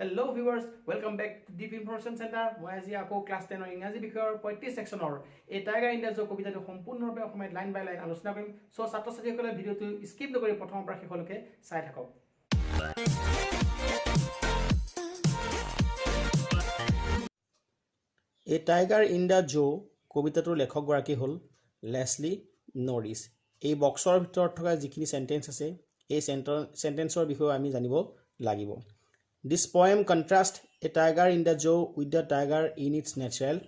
Hello viewers, welcome back to Deep Information Center. মই আজি আকৌ ক্লাছ 10 ৰ ইংৰাজী বিষয়ৰ 35 সেকশনৰ এই টাইগাৰ ইন দ্য জো কবিতাটো সম্পূৰ্ণৰূপে অসমত লাইন বাই লাইন আলোচনা কৰিম। সো ছাত্ৰ-ছাত্ৰীসকলে ভিডিওটো স্কিপ নকৰি প্ৰথমৰ পৰা শেষলৈকে চাই থাকক। এই টাইগাৰ ইন দ্য জো কবিতাটোৰ লেখকগৰাকী হ'ল লেছলি নৰিছ। এই বক্সৰ ভিতৰত থকা যিখিনি সেন্টেন্স আছে এই সেন্টেন্সৰ বিষয়ে আমি জানিব লাগিব। This poem contrasts a tiger in the zoo with the tiger in its natural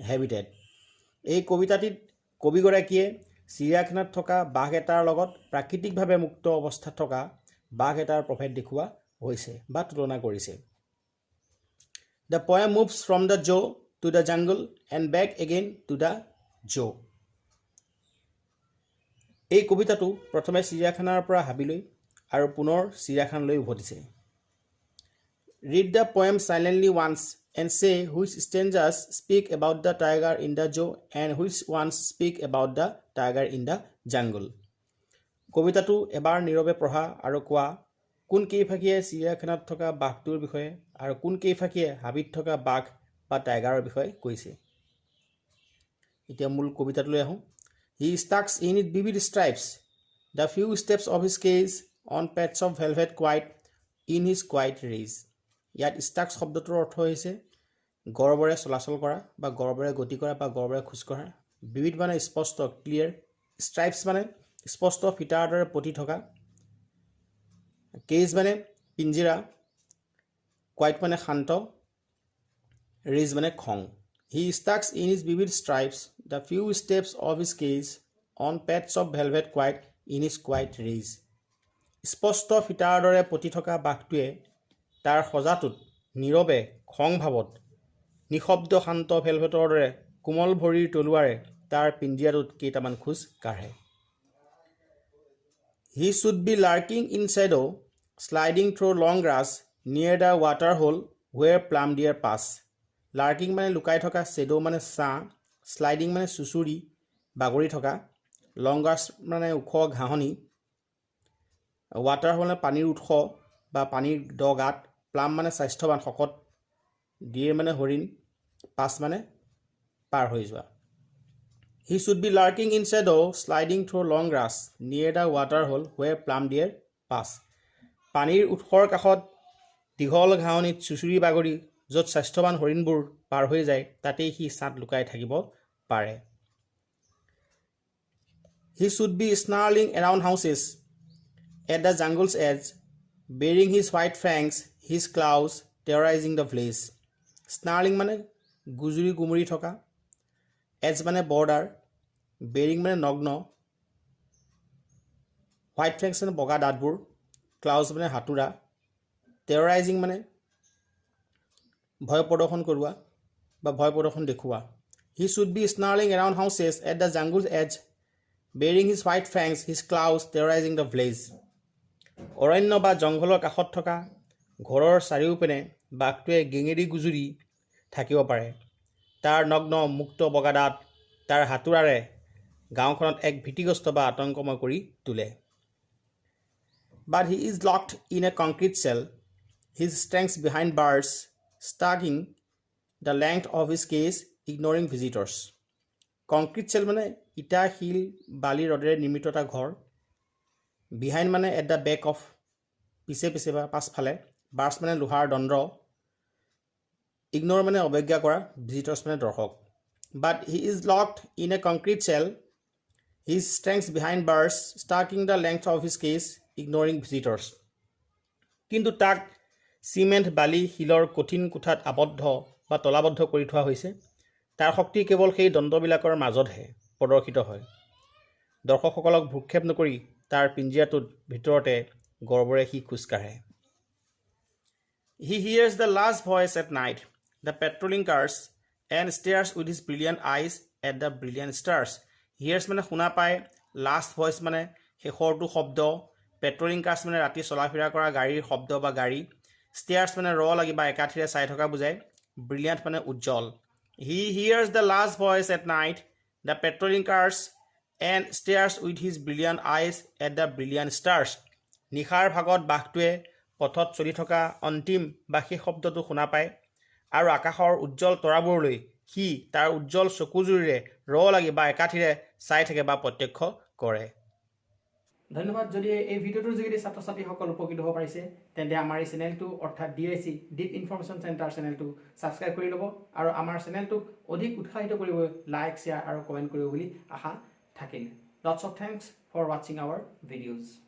habitat. এই কবিতাটিত কবিগৰাকীয়ে চিৰিয়াখানাত থকা বাঘ এটাৰ লগত প্ৰাকৃতিকভাৱে মুক্ত অৱস্থাত থকা বাঘ এটাৰ প্ৰভেদ দেখুওৱা হৈছে বা তুলনা কৰিছে। The poem moves from the zoo to the jungle and back again to the zoo. এই কবিতাটো প্ৰথমে চিৰিয়াখানাৰ পৰা হাবিলৈ আৰু পুনৰ চিৰিয়াখানালৈ উভতিছে। Read the poem silently once and say which stanzas speak about the tiger in the zoo and which ones speak about the tiger in the jungle. কবিতাটো এবাৰ নীৰৱে পঢ়া আৰু কোৱা কোন কেইফাকিয়ে চিৰিয়াখানাত থকা বাঘটোৰ বিষয়ে আৰু কোন কেইফাকিয়ে হাবিত থকা বাঘ বা টাইগাৰৰ বিষয়ে কৈছে। এতিয়া মূল কবিতাটোলৈ আহোঁ। He stalks in its vivid stripes, the few steps of his cage on patch of velvet quiet in his quiet race. ইয়াত ষ্টাক্স শব্দটোৰ অৰ্থ হৈছে গৰ্বৰে চলাচল কৰা বা গৰ্বৰে গতি কৰা বা গৰ্বৰে খোজ কঢ়া। বিবিধ মানে স্পষ্ট ক্লিয়াৰ, ষ্ট্ৰাইপছ মানে স্পষ্ট ফিটাৰ দৰে পতি থকা, কেজ মানে পিঞ্জিৰা, কোৱাইট মানে শান্ত, ৰেজ মানে খং। He stalks in his vivid stripes the few steps of his cage on pads of velvet quiet in his quiet rage. স্পষ্ট ফিটাৰ দৰে পতি থকা বাঘটোৱে তাৰ সজাটোত নীৰৱে খং ভাৱত নিশব্দ শান্ত ভেলভেটৰ দৰে কোমল ভৰিৰ তলুৱাৰে তাৰ পিঞ্জিৰাটোত কেইটামান খোজ কাঢ়ে। He should be lurking in shadow, sliding through long grass near the water hole where plum deer pass. Lurking মানে লুকাই থকা, শ্বেডো মানে ছাঁ, শ্লাইডিং মানে চুচুৰি বাগৰি থকা, লং গ্ৰাছ মানে ওখ ঘাঁহনি, ৱাটাৰ হ'ল মানে পানীৰ উৎস বা পানীৰ দ গাঁত, প্লাম মানে স্বাস্থ্যৱান শকত, ডিয়েৰ মানে হৰিণ, পাছ মানে পাৰ হৈ যোৱা। He should be lurking in shadow, sliding through long grass near the water hole where plum deer pass. পানীৰ উৎসৰ কাষত দীঘল ঘাঁহনিত চুচুৰি বাগৰি য'ত স্বাস্থ্যৱান হৰিণবোৰ পাৰ হৈ যায় তাতেই সি ছাঁত লুকাই থাকিব পাৰে। He should be snarling around houses at the jungle's edge, bearing his white fangs, his claws, terrorizing the village. Snarling মানে গুজুৰি গুমৰি থকা, এজ মানে বৰ্ডাৰ, বেৰিং মানে নগ্ন, হোৱাইট ফেংছ মানে বগা দাঁতবোৰ, ক্লাউজ মানে হাতোৰা, টেৰৰাইজিং মানে ভয় প্ৰদৰ্শন কৰোৱা বা ভয় প্ৰদৰ্শন দেখুওৱা। He should be snarling around houses at the jungle's edge, bearing his white fangs, his claws, terrorizing the village. অৰণ্য বা জংঘলৰ কাষত থকা ঘৰৰ চাৰিওপিনে বাঘটোৱে গেঙেৰি গুজুৰি থাকিব পাৰে। তাৰ নগ্ন মুক্ত বগা দাঁত তাৰ হাতোৰাৰে গাঁওখনত এক ভীতিগ্ৰস্ত বা আতংকময় কৰি তোলে। But he is locked in a concrete cell, his strength behind bars, stuck in the length of his cage, ignoring visitors. Concrete cell মানে ইটা শিল বালি ৰদেৰে নিৰ্মিত এটা ঘৰ, বিহাইণ্ড মানে এট দ্য বেক অফ পিছে পিছে বা পাছফালে, বাৰ্ছ মানে লোহাৰ দণ্ড, ইগন'ৰ মানে অৱজ্ঞা কৰা, ভিজিটৰ্ছ মানে দৰ্শক। But he is locked in a concrete cell, his strength behind bars, stalking the length of his cage, ignoring visitors. কিন্তু তাক চিমেণ্ট বালি শিলৰ কঠিন কোঠাত আবদ্ধ বা তলাবদ্ধ কৰি থোৱা হৈছে। তাৰ শক্তি কেৱল সেই দণ্ডবিলাকৰ মাজতহে প্ৰদৰ্শিত হয়। দৰ্শকসকলক ভূক্ষেপ নকৰি তাৰ পিঞ্জিৰাটোত ভিতৰতে গৰ্বৰে সি খোজকাঢ়ে। He hears the last voice at night, the patrolling cars, and stares with his brilliant eyes at the brilliant stars. Hears মানে শুনা পায়, লাষ্ট ভইচ মানে শেষৰটো শব্দ, পেট্ৰলিং কাৰ্ছ মানে ৰাতি চলাফিৰা কৰা গাড়ীৰ শব্দ বা গাড়ী, ষ্টেয়াৰ্ছ মানে লাগি বা একাঠিৰে চাই থকা বুজায়, ব্ৰিলিয়াণ্ট মানে উজ্জ্বল। He hears the last voice at night, the patrolling cars, and stares with his brilliant eyes at the brilliant stars. নিশাৰ ভাগত বাঘটোৱে পথত চলি থকা অন্তিম বা সেই শব্দটো শুনা পায় আৰু আকাশৰ উজ্জ্বল তৰাবোৰলৈ সি তাৰ উজ্জ্বল চকুজুৰিৰে লাগি বা একাঠিৰে চাই থাকে বা প্ৰত্যক্ষ কৰে। ধন্যবাদ। যদি এই ভিডিঅ'টোৰ যোগেদি ছাত্ৰ ছাত্ৰীসকল উপকৃত হ'ব পাৰিছে তেন্তে আমাৰ এই চেনেলটো অৰ্থাৎ DIC ডিপ ইনফৰমেশ্যন চেণ্টাৰ চেনেলটো ছাবস্ক্ৰাইব কৰি ল'ব আৰু আমাৰ চেনেলটোক অধিক উৎসাহিত কৰিবলৈ লাইক, শ্বেয়াৰ আৰু কমেণ্ট কৰিব বুলি আশা থাকিল। Lots of thanks for watching our videos.